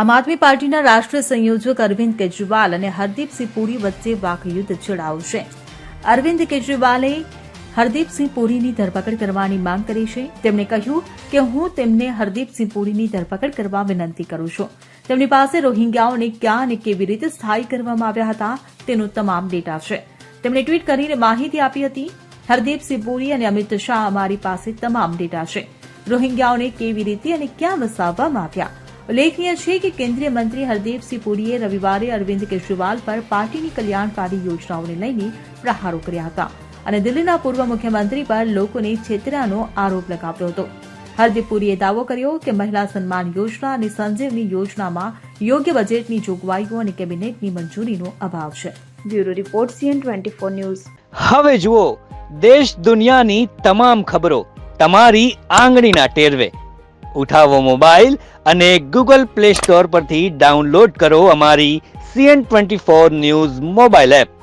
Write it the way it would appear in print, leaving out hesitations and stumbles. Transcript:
આમ આદમી પાર્ટીના રાષ્ટ્રીય સંયોજક અરવિંદ કેજરીવાલ અને હરદીપસિંહ પુરી વચ્ચે વાકયુદ્ધ છેડાયું છે. અરવિંદ કેજરીવાલે હરદીપસિંહ પુરીની ધરપકડ કરવાની માંગ કરી છે. તેમણે કહ્યું કે હું તેમને હરદીપસિંહ પુરીની ધરપકડ કરવા વિનંતી કરું છું. તેમની પાસે રોહિંગ્યાઓને ક્યાં અને કેવી રીતે સ્થાયી કરવામાં આવ્યા હતા તેનો તમામ ડેટા છે. તેમણે ટ્વીટ કરીને માહિતી આપી હતી. હરદીપસિંહ પુરી અને અમિત શાહ અમારી પાસે તમામ ડેટા છે. રોહિંગ્યાઓને કેવી રીતે અને ક્યાં વસાવવામાં આવ્યા. ઉલ્લેખનીય છે કે કેન્દ્રીય મંત્રી હરદીપસિંહ પુરીએ રવિવારે અરવિંદ કેજરીવાલ પર પાર્ટીની કલ્યાણકારી યોજનાઓને લઈને પ્રહારો કર્યા હતા અને દિલ્હીના પૂર્વ મુખ્યમંત્રી પર લોકોને છેતર્યાનો આરોપ લગાવ્યો હતો. હરદીપ પુરીએ દાવો કર્યો કે મહિલા સન્માન યોજના અને સંજીવની યોજનામાં યોગ્ય બજેટની જોગવાઈઓ અને કેબિનેટની મંજૂરીનો અભાવ છે. Bureau report CN24 news. હવે જુઓ દેશ દુનિયાની તમામ ખબરો તમારી આંગળીના ટેરવે. ઉઠાવો મોબાઈલ અને ગૂગલ પ્લે સ્ટોર પરથી ડાઉનલોડ કરો અમારી CN24 ન્યૂઝ મોબાઈલ એપ.